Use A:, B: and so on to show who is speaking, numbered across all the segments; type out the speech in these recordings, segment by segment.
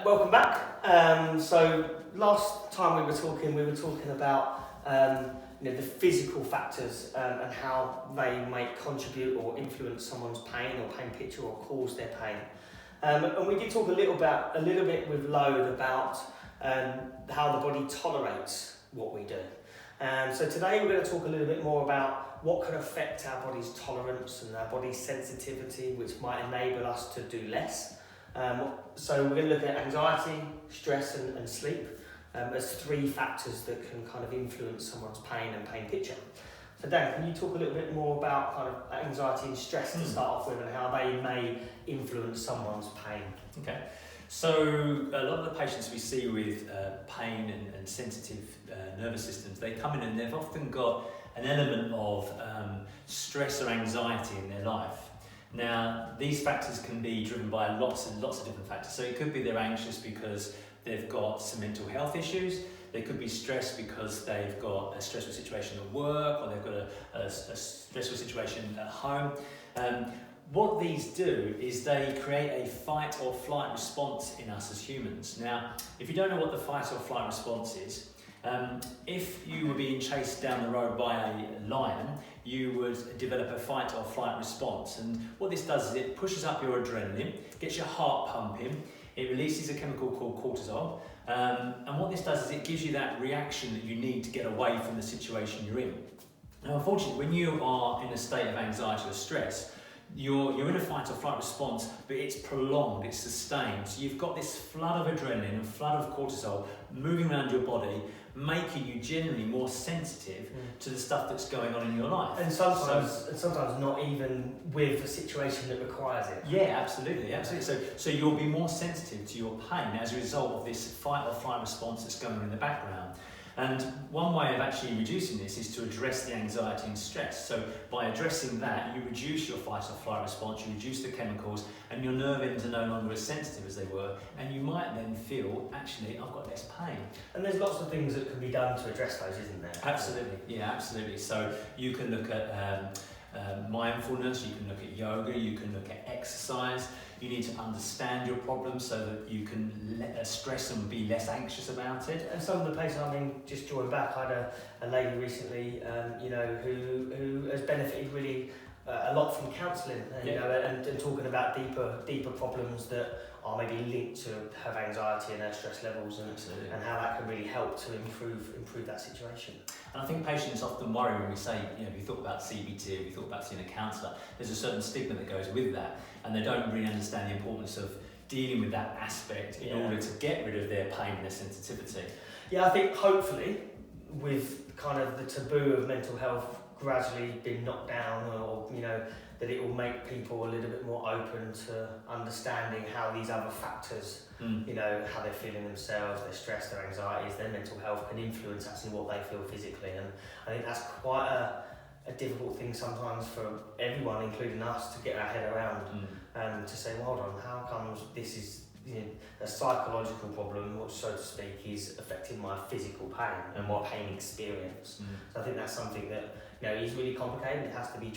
A: Welcome back. So last time we were talking about the physical factors and how they may contribute or influence someone's pain or pain picture or cause their pain. And we did talk a little bit with Load about how the body tolerates what we do. So today we're going to talk a little bit more about what can affect our body's tolerance and our body's sensitivity, which might enable us to do less. So we're going to look at anxiety, stress and sleep as three factors that can kind of influence someone's pain and pain picture. So Dan, can you talk a little bit more about kind of anxiety and stress to start off with and how they may influence someone's pain?
B: Okay, so a lot of the patients we see with pain and sensitive nervous systems, they come in and they've often got an element of stress or anxiety in their life. Now, these factors can be driven by lots of different factors. So it could be they're anxious because they've got some mental health issues. They could be stressed because they've got a stressful situation at work, or they've got a stressful situation at home. What these do is they create a fight or flight response in us as humans. Now, if you don't know what the fight or flight response is, if you were being chased down the road by a lion, you would develop a fight or flight response. And what this does is it pushes up your adrenaline, gets your heart pumping, it releases a chemical called cortisol. And what this does is it gives you that reaction that you need to get away from the situation you're in. Now, unfortunately, when you are in a state of anxiety or stress, you're in a fight or flight response, but it's prolonged, it's sustained. So you've got this flood of adrenaline and flood of cortisol moving around your body, making you generally more sensitive to the stuff that's going on in your life.
A: And sometimes not even with a situation that requires it.
B: Yeah, absolutely. So you'll be more sensitive to your pain as a result of this fight or flight response that's going on in the background. And one way of actually reducing this is to address the anxiety and stress. So by addressing that, you reduce your fight or flight response, you reduce the chemicals, and your nerve ends are no longer as sensitive as they were, and you might then feel, actually, I've got less pain.
A: And there's lots of things that can be done to address those, isn't there?
B: Absolutely, yeah, absolutely. So you can look at mindfulness, you can look at yoga, you can look at exercise. You need to understand your problem so that you can stress and be less anxious about it.
A: And some of the patients, just drawing back, I had a lady recently, who has benefited really a lot from counselling, and talking about deeper problems that are maybe linked to her anxiety and her stress levels, and how that can really help to improve that situation.
B: And I think patients often worry when we say, have you thought about CBT, have you thought about seeing a counsellor? There's a certain stigma that goes with that, and they don't really understand the importance of dealing with that aspect in order to get rid of their pain and their sensitivity.
A: Yeah, I think hopefully with kind of the taboo of mental health gradually being knocked down, or that it will make people a little bit more open to understanding how these other factors, how they're feeling themselves, their stress, their anxieties, their mental health can influence actually what they feel physically. And I think that's quite a difficult thing sometimes for everyone, including us, to get our head around, to say, well, hold on, how comes this is a psychological problem, which, so to speak, is affecting my physical pain and my pain experience. So I think that's something that is really complicated. It has to be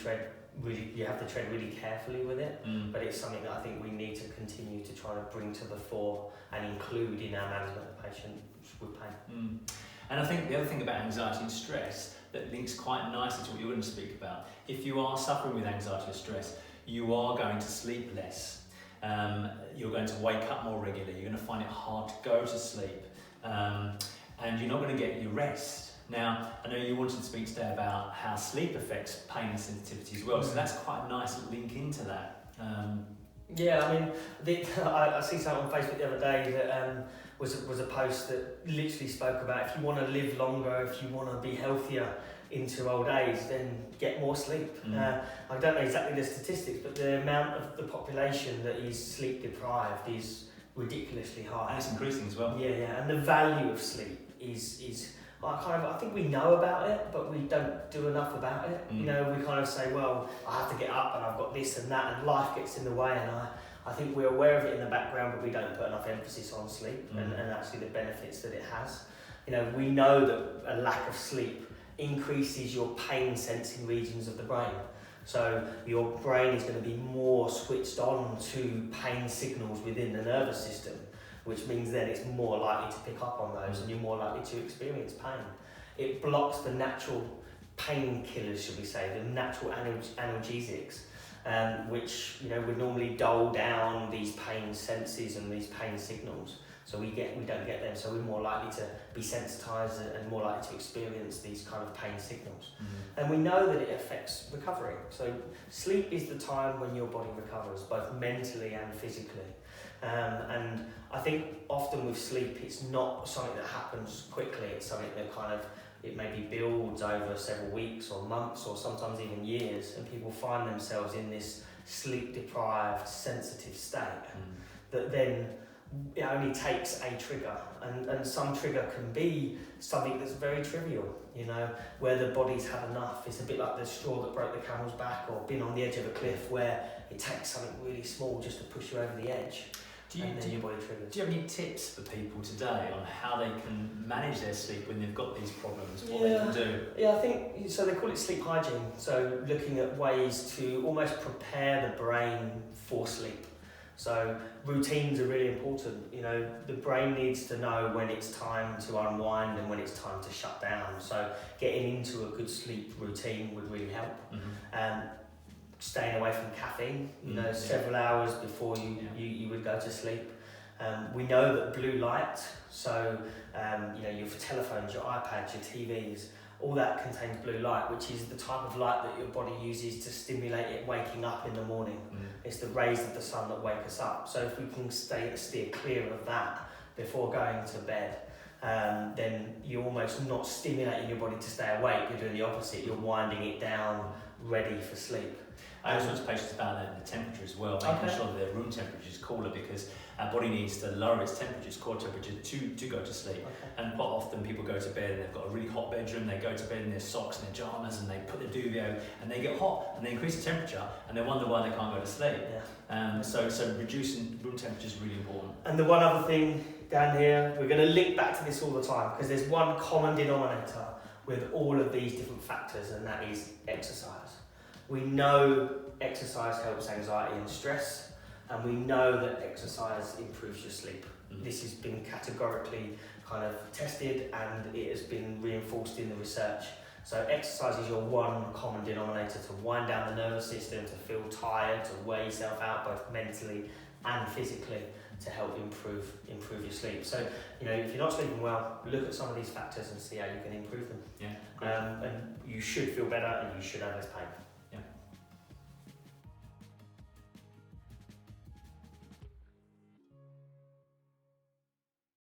A: you have to tread really carefully with it, but it's something that I think we need to continue to try to bring to the fore and include in our management of patients with pain.
B: And I think the other thing about anxiety and stress that links quite nicely to what you're going to speak about, if you are suffering with anxiety or stress, you are going to sleep less. You're going to wake up more regularly, you're going to find it hard to go to sleep, and you're not going to get your rest. Now, I know you wanted to speak today about how sleep affects pain and sensitivity as well, so that's quite a nice link into that.
A: I see something on Facebook the other day that was a post that literally spoke about if you want to live longer, if you want to be healthier into old age, then get more sleep. I don't know exactly the statistics, but the amount of the population that is sleep deprived is ridiculously high.
B: And it's increasing as well.
A: Yeah, and the value of sleep is I think we know about it, but we don't do enough about it. We kind of say, well, I have to get up and I've got this and that, and life gets in the way, and I think we're aware of it in the background, but we don't put enough emphasis on sleep and actually the benefits that it has. We know that a lack of sleep increases your pain sensing regions of the brain. So your brain is going to be more switched on to pain signals within the nervous system. which means then it's more likely to pick up on those and you're more likely to experience pain. It blocks the natural painkillers, should we say, the natural analgesics, which would normally dull down these pain senses and these pain signals. So we don't get them, so we're more likely to be sensitized and more likely to experience these kind of pain signals. And we know that it affects recovery. So sleep is the time when your body recovers, both mentally and physically. And I think often with sleep, it's not something that happens quickly. It's something that it maybe builds over several weeks or months or sometimes even years, and people find themselves in this sleep-deprived, sensitive state that then it only takes a trigger, and some trigger can be something that's very trivial, where the body's had enough. It's a bit like the straw that broke the camel's back, or been on the edge of a cliff where it takes something really small just to push you over the edge. Do you have
B: any tips for people today on how they can manage their sleep when they've got these problems, what they can do?
A: Yeah, I think, so they call it sleep hygiene. So looking at ways to almost prepare the brain for sleep. So routines are really important. The brain needs to know when it's time to unwind and when it's time to shut down. So getting into a good sleep routine would really help. Staying away from caffeine, several hours before you would go to sleep. We know that blue light, so your telephones, your iPads, your TVs, all that contains blue light, which is the type of light that your body uses to stimulate it waking up in the morning. It's the rays of the sun that wake us up. So if we can steer clear of that before going to bed, then you're almost not stimulating your body to stay awake, you're doing the opposite, you're winding it down, ready for sleep.
B: I also talk to patients about the temperature as well, making sure that their room temperature is cooler, because our body needs to lower its temperature, core temperature, to go to sleep. And quite often people go to bed and they've got a really hot bedroom, they go to bed in their socks and their pyjamas and they put the duvet over and they get hot and they increase the temperature and they wonder why they can't go to sleep. So reducing room temperature is really important.
A: And the one other thing down here, we're going to link back to this all the time, because there's one common denominator with all of these different factors, and that is exercise. We know exercise helps anxiety and stress, and we know that exercise improves your sleep. This has been categorically tested, and it has been reinforced in the research. So exercise is your one common denominator to wind down the nervous system, to feel tired, to wear yourself out both mentally and physically, to help improve your sleep. So, if you're not sleeping well, look at some of these factors and see how you can improve them. And you should feel better and you should have less pain.